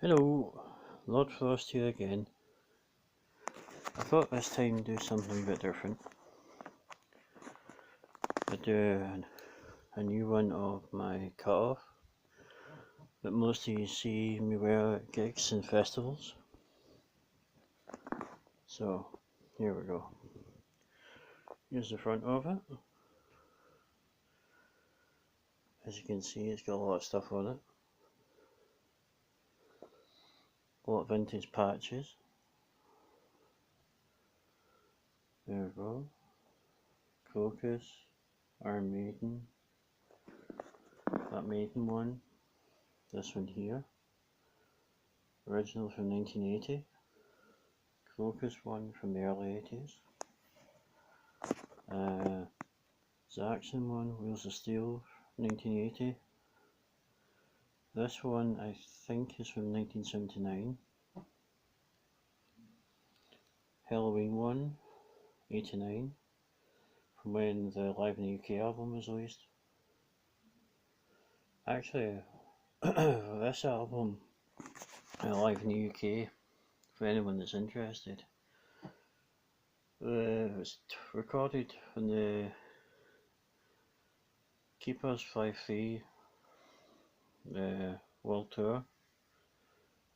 Hello, Lord Frost here again. I thought this time do something a bit different. I'd do a new one of my cutoff that most of you see me wear at gigs and festivals. So here we go. Here's the front of it. As you can see, it's got a lot of stuff on it. A lot of vintage patches. There we go. Crocus, Iron Maiden, that Maiden one, this one here, original from 1980, Crocus one from the early 80s, Zaxxon one, Wheels of Steel, 1980, this one I think is from 1979, Halloween one, 89, from when the Live in the UK album was released. Actually, this album, Live in the UK, for anyone that's interested, it was recorded on the Keepers 5-3 World Tour,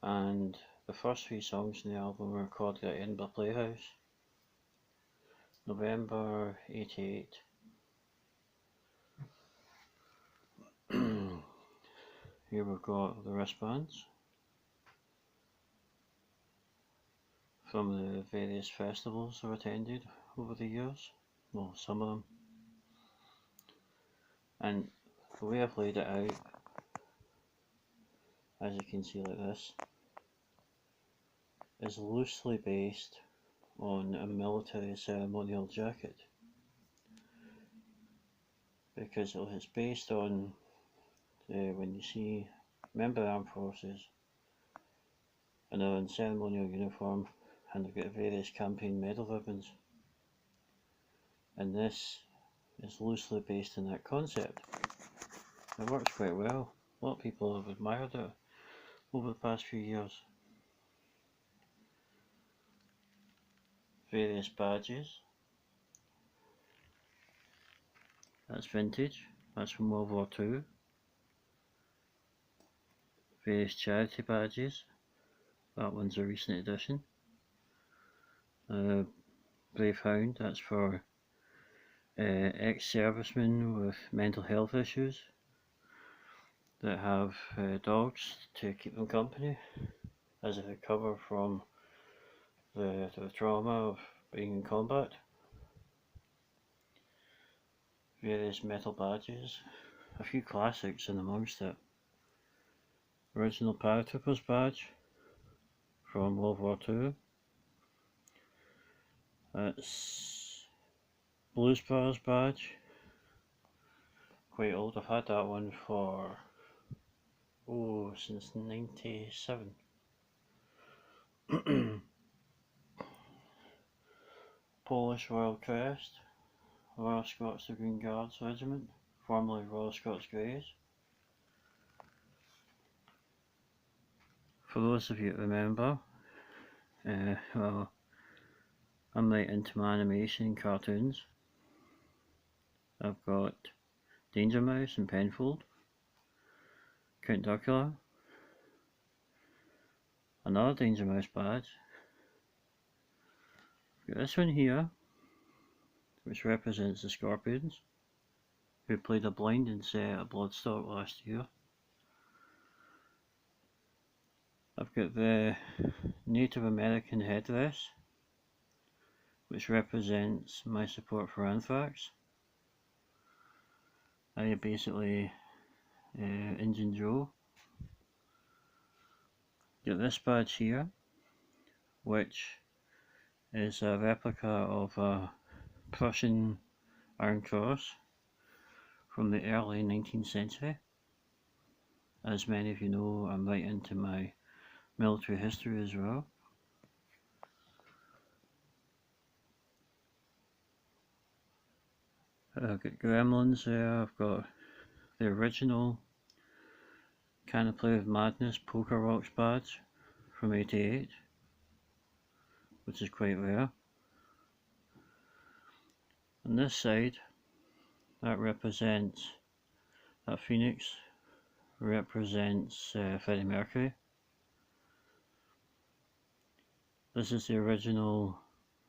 and the first three songs in the album were recorded at Edinburgh Playhouse, November 88. Here we've got the wristbands from the various festivals I've attended over the years, well, some of them, and the way I've laid it out, as you can see like this, is loosely based on a military ceremonial jacket, because it's based on when you see member armed forces and they're in ceremonial uniform and they've got various campaign medal ribbons, and this is loosely based on that concept. It works quite well. A lot of people have admired it over the past few years. Various badges. That's vintage. That's from World War II. Various charity badges. That one's a recent addition. Brave Hound, that's for ex-servicemen with mental health issues that have dogs to keep them company as they recover from the trauma of being in combat. Various metal badges, a few classics in amongst it. Original Paratroopers badge from World War II. That's Blues Brothers badge, quite old. I've had that one for since 97. Polish Royal Crest, Royal Scots Green Guards Regiment, formerly Royal Scots Greys. For those of you that remember, well, I'm right into my animation and cartoons. I've got Danger Mouse and Penfold, Count Dracula, another Danger Mouse badge. I've got this one here, which represents the Scorpions, who played a blinding set at Bloodstock last year. I've got the Native American headdress, which represents my support for anthrax. I am basically Injun Joe. Got this badge here, which is a replica of a Prussian Iron Cross from the early 19th century. As many of you know, I'm right into my military history as well. I've got Gremlins there. I've got the original Canopy of Madness Poker Rocks badge from '88, which is quite rare. On this side, that phoenix represents Freddie Mercury. This is the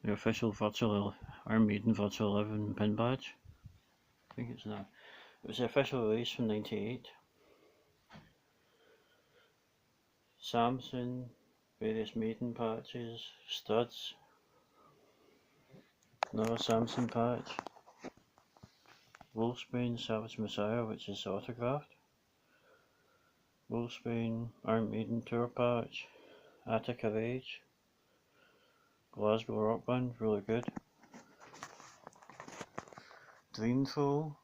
official Iron Maiden Virtual 11 pin badge. I think it's that. It was the official release from '98. Samson, various Maiden patches, studs, another Samson patch, Wolfsbane Savage Messiah, which is autographed, Wolfsbane Iron Maiden Tour patch, Attica Rage, Glasgow Rock Band, really good. Dreamful.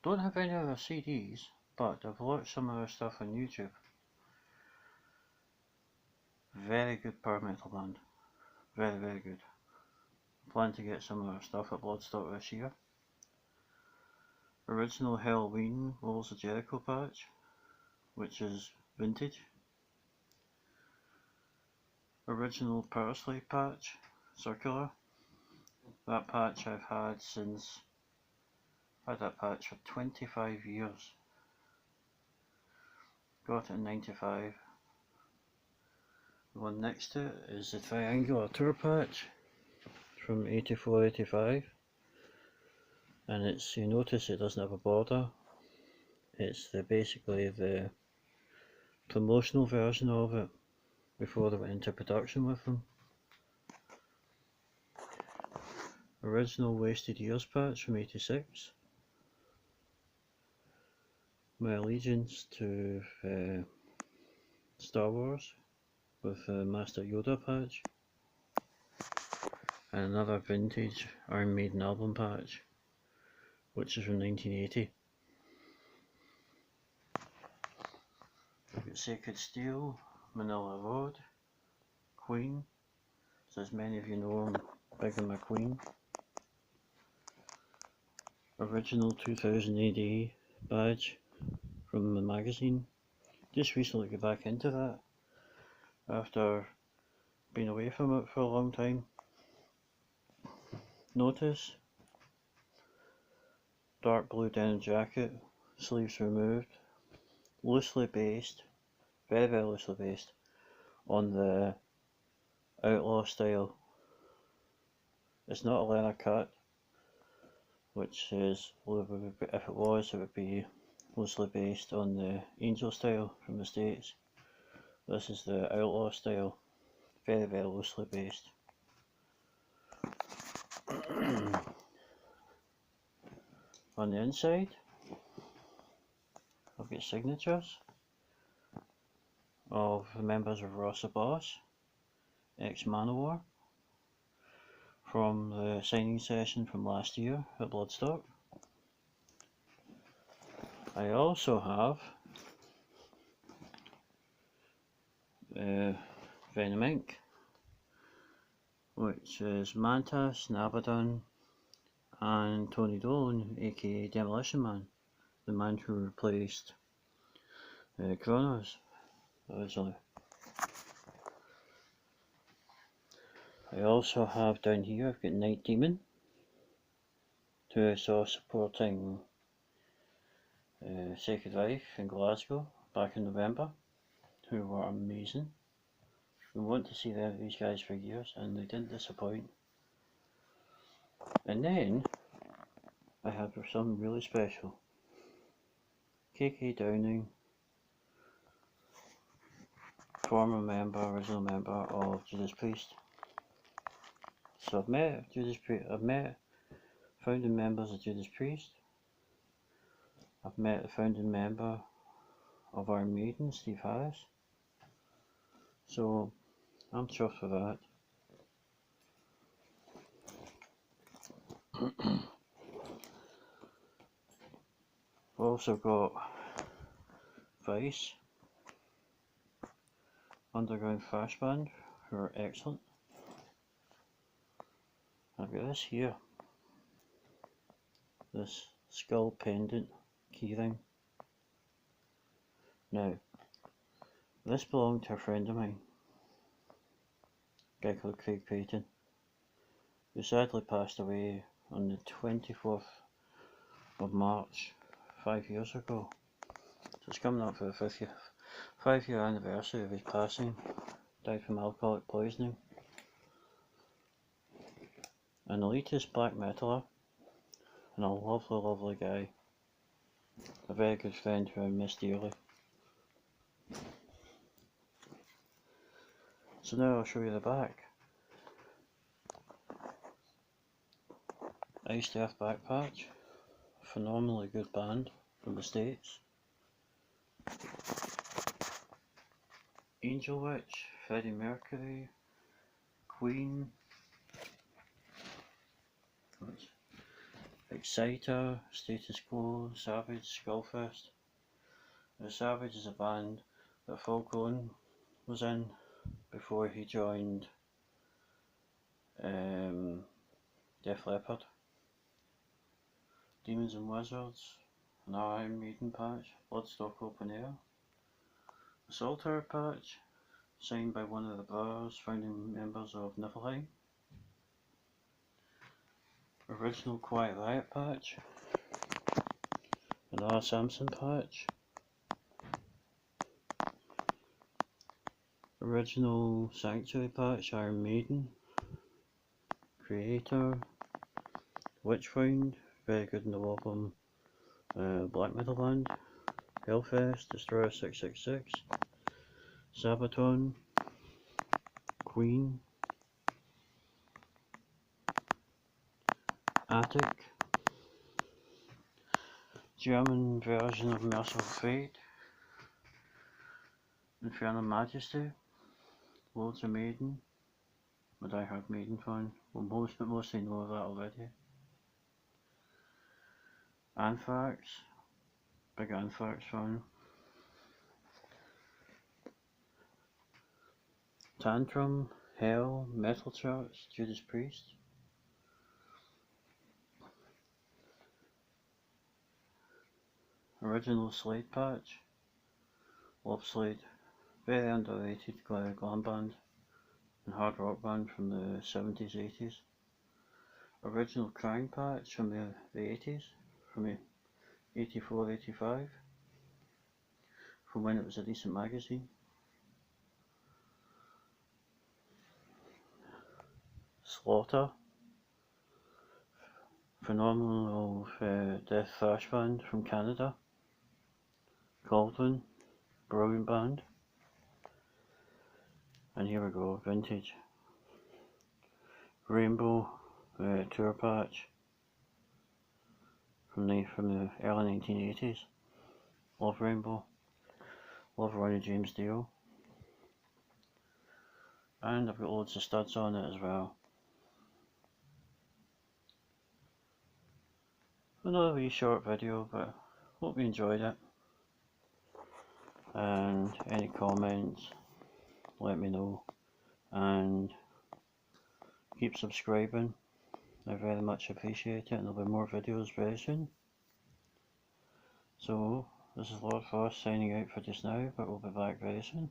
Don't have any of their CDs, but I've watched some of their stuff on YouTube. Very good power metal band. Very, very good. Plan to get some of their stuff at Bloodstock this year. Original Halloween Walls of Jericho patch, which is vintage. Original Parsley patch, circular. That patch I've had that patch for 25 years. Got it in '95. The one next to it is the triangular tour patch from '84-'85, and you notice it doesn't have a border. It's basically the promotional version of it before they went into production with them. Original Wasted Years patch from '86. My allegiance to Star Wars with a Master Yoda patch, and another vintage Iron Maiden album patch, which is from 1980. We've got Sacred Steel, Manila Road, Queen, so as many of you know I'm big on my Queen. Original 2000 AD badge from the magazine. Just recently got back into that after being away from it for a long time. Notice dark blue denim jacket, sleeves removed, loosely based, very, very loosely based on the Outlaw style. It's not a leather cut, which is, if it was, it would be loosely based on the Angel style from the States. This is the Outlaw style, very, very loosely based. On the inside, I've got signatures of the members of Ross the Boss, ex-Manowar, from the signing session from last year at Bloodstock. I also have Venom Inc., which is Mantas, Nabadon, and Tony Dolan, aka Demolition Man, the man who replaced Kronos originally. I also have down here, I've got Night Demon, who I saw supporting Sacred Reich in Glasgow back in November, who were amazing. We want to see these guys for years, and they didn't disappoint. And then I have something really special. KK Downing, original member of Judas Priest. So I've met founding members of Judas Priest. I've met the founding member of Iron Maiden, Steve Harris. So I'm chuffed with that. We've also got Vice, Underground Thrash Band, who are excellent. I've got this here, this skull pendant keyring Now, this belonged to a friend of mine, a guy called Craig Payton, who sadly passed away on the 24th of March 5 years ago. So it's coming up for the 5-year anniversary of his passing. Died from alcoholic poisoning. An elitist black metaler and a lovely guy. A very good friend who I miss dearly. So now I'll show you the back. Iced Earth back patch. A phenomenally good band from the States. Angel Witch, Freddie Mercury, Queen, Exciter, Status Quo, Savage, Skullfist. Now, Savage is a band that Phil Cohen was in before he joined Def Leppard. Demons and Wizards, an Iron Maiden patch, Bloodstock Open Air, a Salter patch, signed by one of the brothers, founding members of Niflheim. Original Quiet Riot patch, another Samson patch, original Sanctuary patch, Iron Maiden, Creator, Witchfind, very good in the album, black metal band, Hellfest, Destroyer 666, Sabaton, Queen, Attic, German version of Merciful Fate, Infernal Majesty, Lords of Maiden, a die-hard Maiden fan, well mostly know that already. Anthrax, big Anthrax fan. Tantrum, Hell, Metal Charts, Judas Priest. Original Slade patch, love Slade, very underrated glam band and hard rock band from the 70s, 80s. Original Krang patch from the 80s, from the 84, 85, from when it was a decent magazine. Slaughter, phenomenal death thrash band from Canada. Cauldron, brilliant band. And here we go, vintage. Rainbow tour patch from the early 1980s. Love Rainbow. Love Ronnie James Dio. And I've got loads of studs on it as well. Another wee short video, but hope you enjoyed it. And any comments, let me know. And keep subscribing. I very much appreciate it, and there'll be more videos very soon. So, this is Lord Frost signing out for just now, but we'll be back very soon.